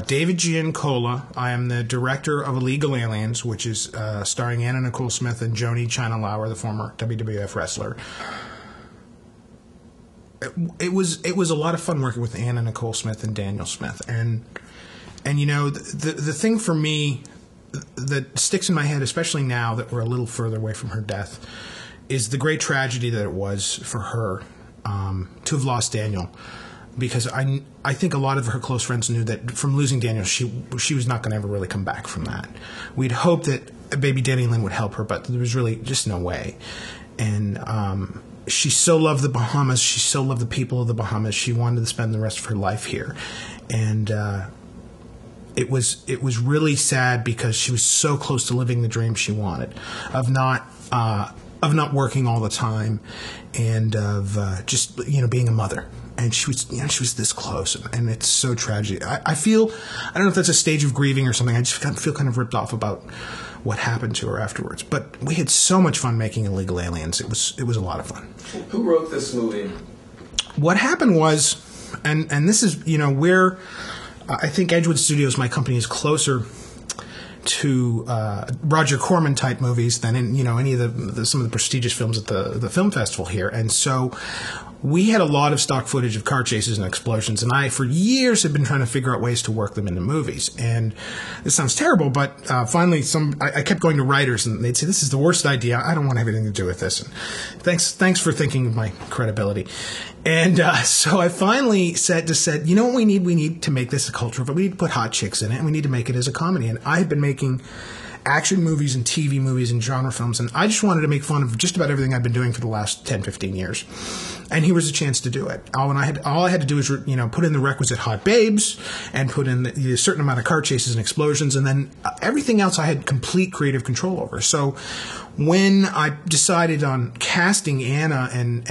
David Giancola. I am the director of Illegal Aliens, which is starring Anna Nicole Smith and Joni China Lauer, the former WWF wrestler. It was a lot of fun working with Anna Nicole Smith and Daniel Smith, and you know, the thing for me that sticks in my head, especially now that we're a little further away from her death, is the great tragedy that it was for her to have lost Daniel. Because I think a lot of her close friends knew that from losing Daniel, she was not going to ever really come back from that. We'd hoped that baby Danny Lynn would help her, but there was really just no way. And she so loved the Bahamas. She so loved the people of the Bahamas. She wanted to spend the rest of her life here. And it was really sad because she was so close to living the dream she wanted of not working all the time and of just, you know, being a mother. And she was this close, and it's so tragic. I feel, I don't know if that's a stage of grieving or something. I just feel kind of ripped off about what happened to her afterwards. But we had so much fun making Illegal Aliens. It was a lot of fun. Who wrote this movie? What happened was, and this is, you know, where I think Edgewood Studios, my company, is closer to Roger Corman type movies than in, you know, any of some of the prestigious films at the film festival here. And so we had a lot of stock footage of car chases and explosions, and I, for years, had been trying to figure out ways to work them into movies. And this sounds terrible, but finally, I kept going to writers, and they'd say, "This is the worst idea. I don't want to have anything to do with this." And thanks for thinking of my credibility. And so I finally said, you know what we need? We need to make this a culture, but we need to put hot chicks in it, and we need to make it as a comedy. And I had been making action movies and TV movies and genre films, and I just wanted to make fun of just about everything I'd been doing for the last 10, 15 years. And here was a chance to do it. All I had to do was, you know, put in the requisite hot babes and put in a certain amount of car chases and explosions, and then everything else I had complete creative control over. So when I decided on casting Anna and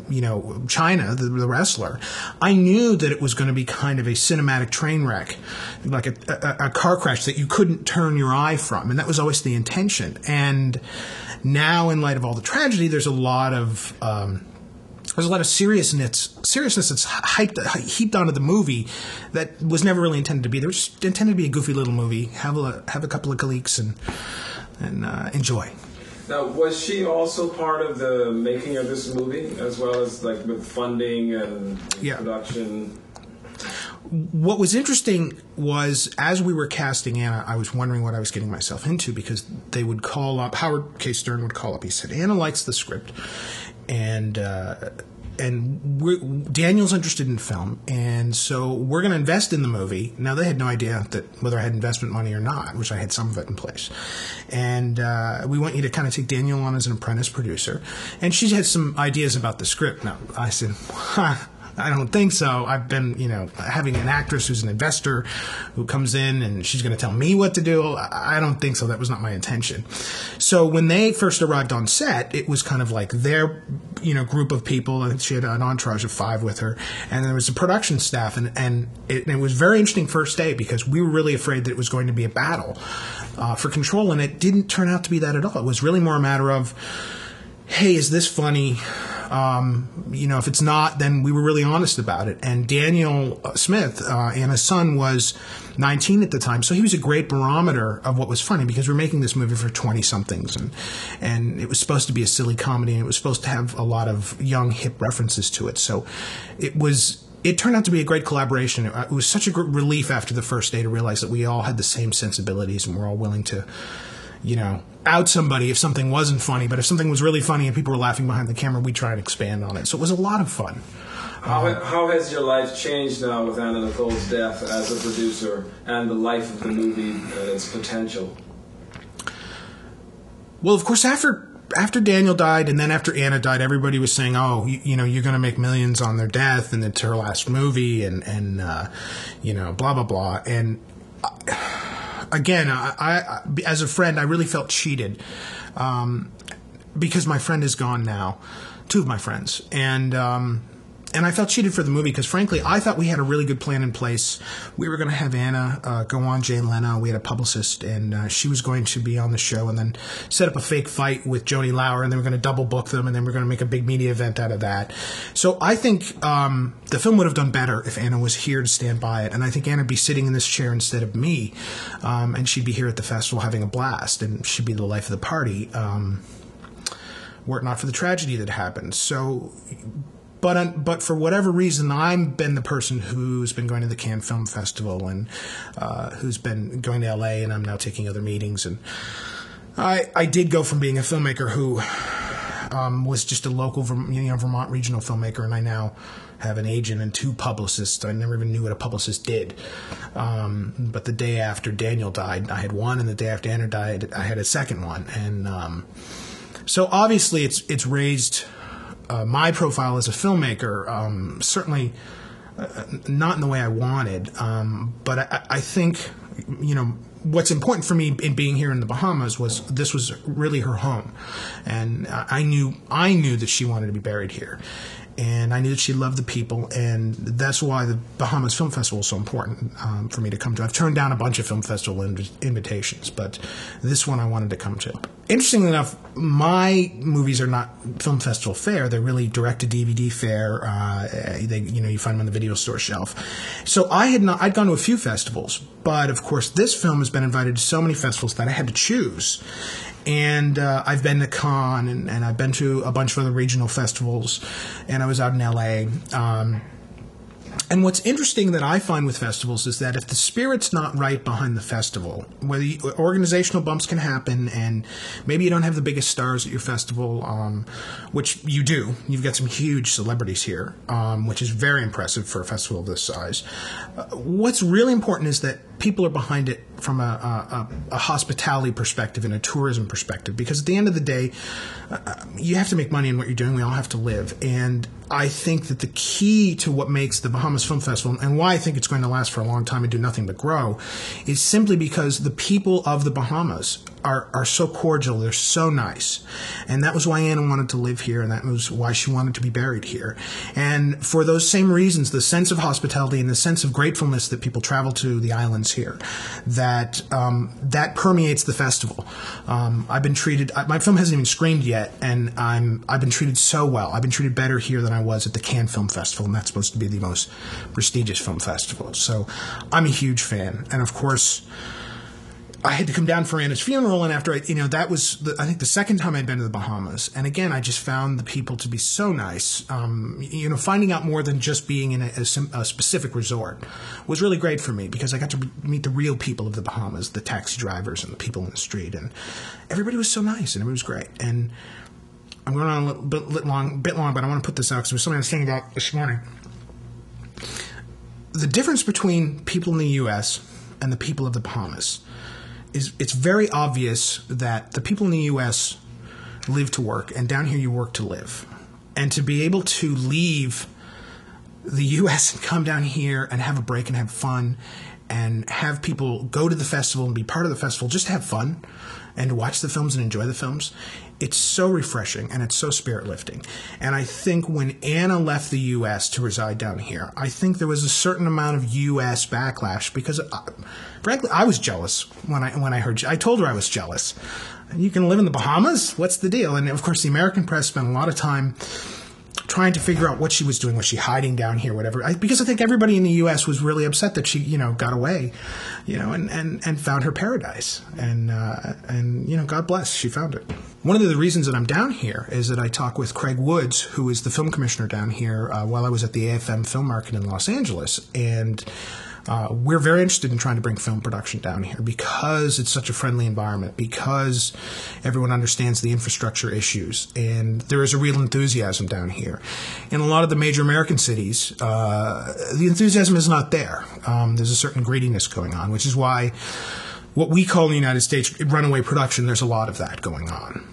you know, China, the wrestler, I knew that it was going to be kind of a cinematic train wreck, like a car crash that you couldn't turn your eye from, and that was always the intention. And now, in light of all the tragedy, there's a lot of seriousness that's heaped onto the movie that was never really intended to be. They were just intended to be a goofy little movie, have a couple of colleagues and enjoy. Now, was she also part of the making of this movie, as well as like with funding and production? What was interesting was, as we were casting Anna, I was wondering what I was getting myself into, because they would call up, Howard K. Stern would call up. He said, "Anna likes the script, and Daniel's interested in film, and so we're going to invest in the movie." Now, they had no idea whether I had investment money or not, which I had some of it in place. And we want you to kind of take Daniel on as an apprentice producer. And she had some ideas about the script. Now, I said, I don't think so. I've been, you know, having an actress who's an investor who comes in and she's going to tell me what to do. I don't think so. That was not my intention. So when they first arrived on set, it was kind of like their, you know, group of people. I think she had an entourage of 5 with her, and there was a production staff, and it was a very interesting first day, because we were really afraid that it was going to be a battle for control, and it didn't turn out to be that at all. It was really more a matter of, hey, is this funny? You know, if it's not, then we were really honest about it. And Daniel Smith, Anna's son, was 19 at the time, so he was a great barometer of what was funny, because we're making this movie for 20-somethings, and it was supposed to be a silly comedy, and it was supposed to have a lot of young, hip references to it. So it turned out to be a great collaboration. It was such a relief after the first day to realize that we all had the same sensibilities, and we're all willing to, you know, out somebody if something wasn't funny, but if something was really funny and people were laughing behind the camera, we'd try and expand on it. So it was a lot of fun. How has your life changed now with Anna Nicole's death as a producer, and the life of the movie and its potential? Well, of course, after Daniel died, and then after Anna died, everybody was saying, "Oh, you know, you're going to make millions on their death, and it's her last movie, and you know, blah blah blah." And again, I as a friend, I really felt cheated, because my friend is gone now, 2 of my friends, and And I felt cheated for the movie because, frankly, I thought we had a really good plan in place. We were going to have Anna go on Jay Leno. We had a publicist, and she was going to be on the show and then set up a fake fight with Joni Lauer, and then we're going to double book them, and then we're going to make a big media event out of that. So I think the film would have done better if Anna was here to stand by it, and I think Anna would be sitting in this chair instead of me, and she'd be here at the festival having a blast, and she'd be the life of the party, were it not for the tragedy that happened. So... But for whatever reason, I've been the person who's been going to the Cannes Film Festival and who's been going to L.A., and I'm now taking other meetings. And I did go from being a filmmaker who was just a local Vermont regional filmmaker, and I now have an agent and 2 publicists. I never even knew what a publicist did. But the day after Daniel died, I had one, and the day after Anna died, I had a second one. And so obviously it's raised... my profile as a filmmaker, certainly not in the way I wanted, but I think, what's important for me in being here in the Bahamas was this was really her home, and I knew that she wanted to be buried here, and I knew that she loved the people, and that's why the Bahamas Film Festival is so important for me to come to. I've turned down a bunch of film festival invitations, but this one I wanted to come to. Interestingly enough, my movies are not film festival fare. They're really direct-to-DVD fare. You find them on the video store shelf. So I'd gone to a few festivals, but of course this film has been invited to so many festivals that I had to choose. And I've been to Cannes, and I've been to a bunch of other regional festivals, and I was out in L.A. And what's interesting that I find with festivals is that if the spirit's not right behind the festival, whether organizational bumps can happen, and maybe you don't have the biggest stars at your festival, which you do. You've got some huge celebrities here, which is very impressive for a festival of this size. What's really important is that people are behind it from a hospitality perspective and a tourism perspective, because at the end of the day, you have to make money in what you're doing. We all have to live. And I think that the key to what makes the Bahamas Film Festival, and why I think it's going to last for a long time and do nothing but grow, is simply because the people of the Bahamas are so cordial. They're so nice. And that was why Anna wanted to live here, and that was why she wanted to be buried here. And for those same reasons, the sense of hospitality and the sense of gratefulness that people travel to the islands here, that permeates the festival. I've been treated, my film hasn't even screened yet, and I've been treated so well. I've been treated better here than I was at the Cannes Film Festival, and that's supposed to be the most prestigious film festival. So I'm a huge fan. And of course, I had to come down for Anna's funeral, and after that was, I think, the second time I'd been to the Bahamas. And again, I just found the people to be so nice. Finding out more than just being in a specific resort was really great for me, because I got to meet the real people of the Bahamas, the taxi drivers and the people in the street. And everybody was so nice, and everybody was great. And I'm going on a bit long, but I want to put this out because it was something I was thinking about this morning. The difference between people in the U.S. and the people of the Bahamas is it's very obvious that the people in the U.S. live to work, and down here you work to live. And to be able to leave the U.S. and come down here and have a break and have fun and have people go to the festival and be part of the festival just to have fun and to watch the films and enjoy the films, it's so refreshing and it's so spirit-lifting. And I think when Anna left the U.S. to reside down here, I think there was a certain amount of U.S. backlash because, frankly, I was jealous when I heard. I told her I was jealous. You can live in the Bahamas? What's the deal? And of course, the American press spent a lot of time trying to figure out what she was doing. Was she hiding down here, whatever? Because I think everybody in the U.S. was really upset that she, got away, and found her paradise. And God bless, she found it. One of the reasons that I'm down here is that I talked with Craig Woods, who is the film commissioner down here, while I was at the AFM Film Market in Los Angeles. And we're very interested in trying to bring film production down here because it's such a friendly environment, because everyone understands the infrastructure issues, and there is a real enthusiasm down here. In a lot of the major American cities, the enthusiasm is not there. There's a certain greediness going on, which is why what we call in the United States runaway production, there's a lot of that going on.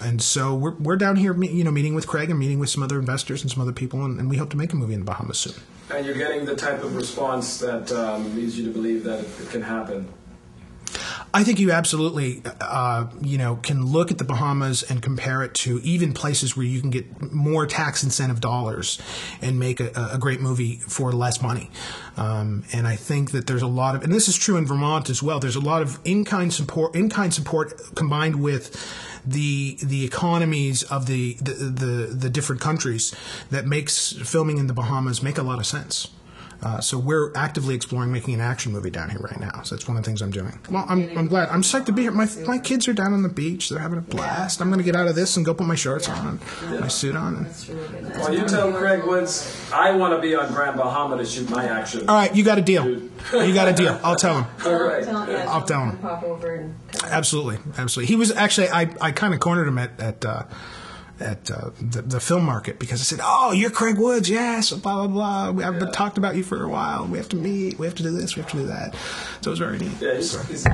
And so we're down here, meeting with Craig and meeting with some other investors and some other people, and we hope to make a movie in the Bahamas soon. And you're getting the type of response that leads you to believe that it can happen. I think you absolutely, can look at the Bahamas and compare it to even places where you can get more tax incentive dollars and make a great movie for less money. And I think that there's a lot of, and this is true in Vermont as well. There's a lot of in-kind support combined with the economies of the different countries that makes filming in the Bahamas make a lot of sense. So we're actively exploring making an action movie down here right now. So that's one of the things I'm doing. Well, I'm glad. I'm psyched to be here. My kids are down on the beach. They're having a blast. I'm going to get out of this and go put my shorts on and my suit on. Well, you tell Craig Woods I want to be on Grand Bahama to shoot my action. All right, you got a deal. You got a deal. I'll tell him. All right. I'll tell him. Pop over and Absolutely. He was actually, I kind of cornered him at the film market because I said, "Oh, you're Craig Woods, yes, blah blah blah. I've been talked about you for a while. We have to meet. We have to do this. We have to do that." So it was very neat. Yeah, he's